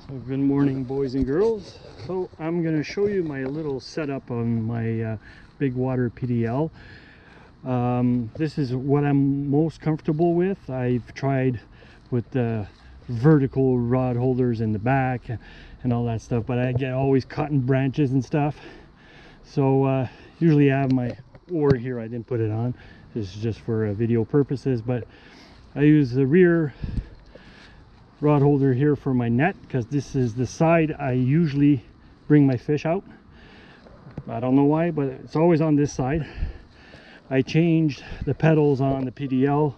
So good morning, boys and girls. So I'm going to show you my little setup on my BigWater PDL. This is what I'm most comfortable with. I've tried with the vertical rod holders in the back and all that stuff, but I get always caught in branches and stuff. So usually I have my oar here. I didn't put it on. This is just for video purposes, but I use the rear rod holder here for my net because this is the side I usually bring my fish out. I don't know why, but it's always on this side. I changed the pedals on the PDL.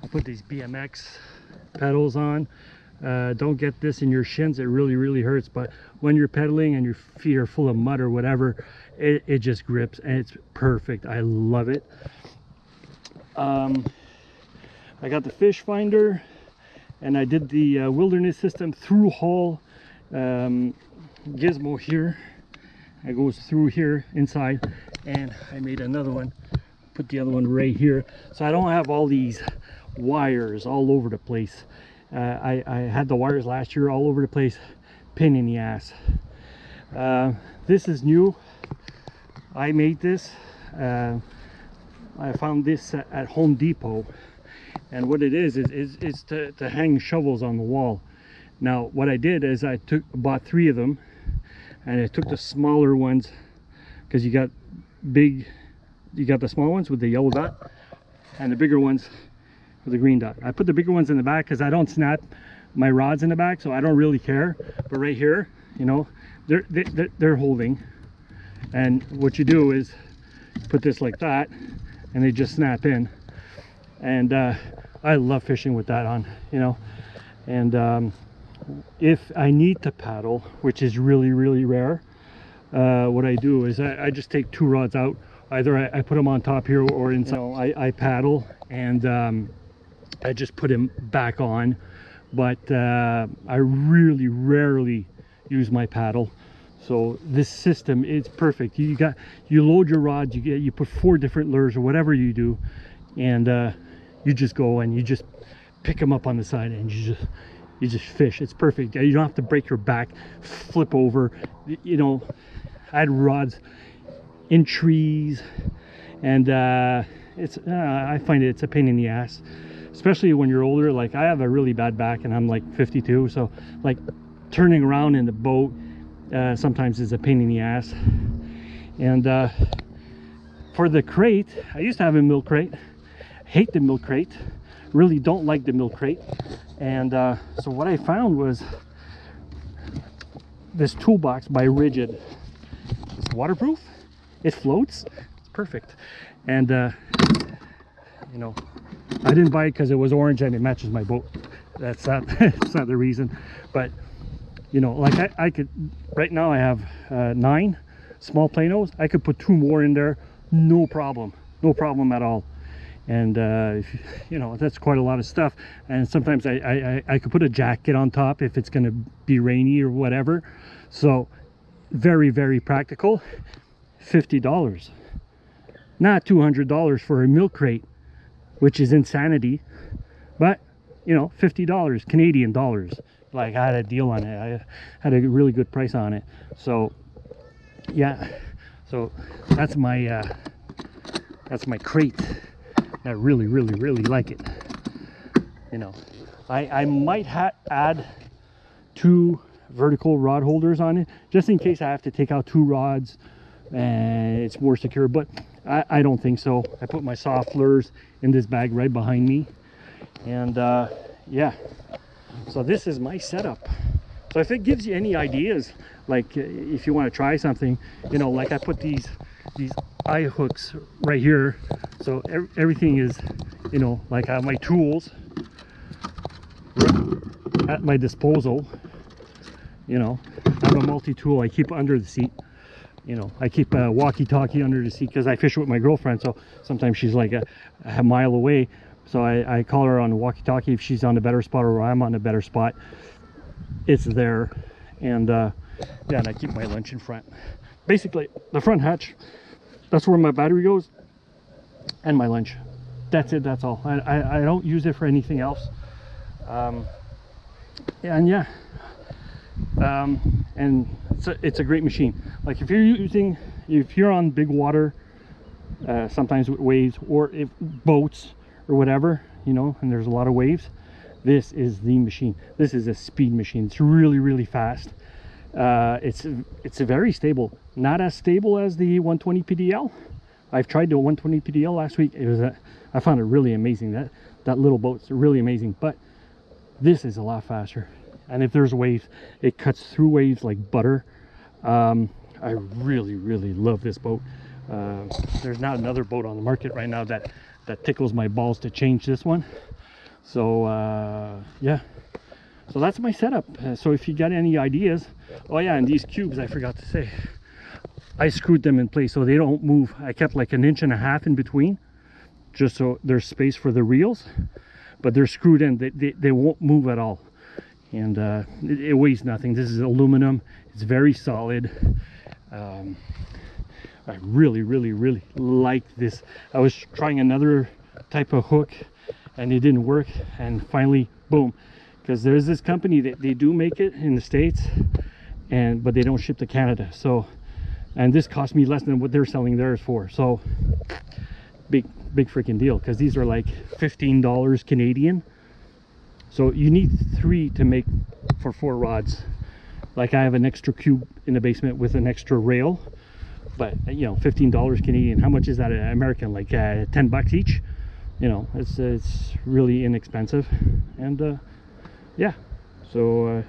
I put these BMX pedals on. Don't get this in your shins, it really hurts, but when you're pedaling and your feet are full of mud or whatever, it just grips and it's perfect. I love it. I got the fish finder and I did the wilderness system through haul gizmo here. It goes through here inside, and I made another one, put the other one right here, so I don't have all these wires all over the place. I had the wires last year all over the place, pain in the ass. This is new. I made this. I found this at Home Depot, and what it is to hang shovels on the wall. Now what I did is I bought 3 of them, and I took the smaller ones because you got the small ones with the yellow dot and the bigger ones with the green dot. I put the bigger ones in the back because I don't snap my rods in the back, so I don't really care. But right here, you know, they're holding, and what you do is put this like that and they just snap in. And I love fishing with that on, you know. And if I need to paddle, which is really rare, what I do is I just take 2 rods out. Either I put them on top here or inside. You know, I paddle and I just put him back on, but I really rarely use my paddle. So this system is perfect. You load your rods, you put 4 different lures or whatever you do, and you just go and you just pick them up on the side and you just fish. It's perfect. You don't have to break your back, flip over. You know, I had rods in trees, and I find it's a pain in the ass, especially when you're older. Like, I have a really bad back and I'm like 52, so like turning around in the boat sometimes is a pain in the ass. And for the crate, I used to have a milk crate. Hate the milk crate, really don't like the milk crate. And so what I found was this toolbox by Rigid. It's waterproof, it floats, it's perfect. And you know, I didn't buy it because it was orange and it matches my boat. That's not that's not the reason. But you know, like I could, right now I have 9 small planos. I could put 2 more in there, no problem at all. And you know, that's quite a lot of stuff. And sometimes I could put a jacket on top if it's going to be rainy or whatever. So very practical. $50, not $200 for a milk crate, which is insanity. But you know, $50 Canadian dollars. Like, I had a deal on it. I had a really good price on it. So yeah, so that's my crate. I really like it. You know, I might add 2 vertical rod holders on it, just in case I have to take out 2 rods and it's more secure, but I don't think so. I put my soft lures in this bag right behind me, and yeah, so this is my setup. So if it gives you any ideas, like if you want to try something, you know, like I put these eye hooks right here, so everything is, you know, like I have my tools at my disposal. You know, I have a multi-tool I keep under the seat. You know, I keep a walkie-talkie under the seat because I fish with my girlfriend, so sometimes she's like a mile away, so I call her on the walkie-talkie if she's on a better spot or I'm on a better spot. It's there. And yeah, and I keep my lunch in front. Basically the front hatch, that's where my battery goes, and my lunch. That's it, that's all. I don't use it for anything else. And yeah, And it's a great machine. Like if you're on big water, sometimes with waves, or if boats or whatever, you know, and there's a lot of waves, this is the machine. This is a speed machine. It's really, really fast. It's very stable. Not as stable as the 120 PDL. I've tried the 120 PDL last week. I found it really amazing. That little boat's really amazing, but this is a lot faster. And if there's waves, it cuts through waves like butter. I really, really love this boat. There's not another boat on the market right now that tickles my balls to change this one. So yeah, so that's my setup. So if you got any ideas, oh yeah, and these cubes, I forgot to say, I screwed them in place so they don't move. I kept like 1.5 inches in between, just so there's space for the reels, but they're screwed in. They won't move at all. And it weighs nothing. This is aluminum. It's very solid. I really, really, really like this. I was trying another type of hook and it didn't work, and finally, boom, because there's this company that they do make it in the States, but they don't ship to Canada. So, and this cost me less than what they're selling theirs for. So big freaking deal, because these are like $15 Canadian. So you need 3 to make for 4 rods. Like I have an extra cube in the basement with an extra rail, but you know, $15 Canadian. How much is that American? Like 10 bucks each. You know, it's really inexpensive. And yeah, so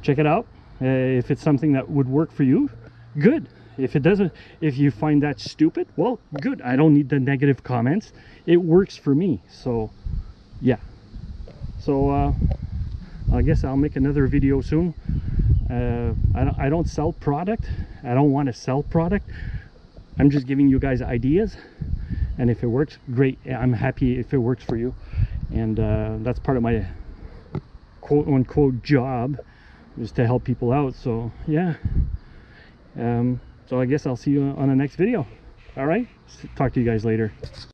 check it out. If it's something that would work for you, good. If it doesn't, if you find that stupid, well, good. I don't need the negative comments. It works for me. So yeah. So I guess I'll make another video soon. I don't sell product. I don't want to sell product. I'm just giving you guys ideas, and if it works, great. I'm happy if it works for you. And that's part of my quote unquote job, is to help people out. So yeah, so I guess I'll see you on the next video. All right, talk to you guys later.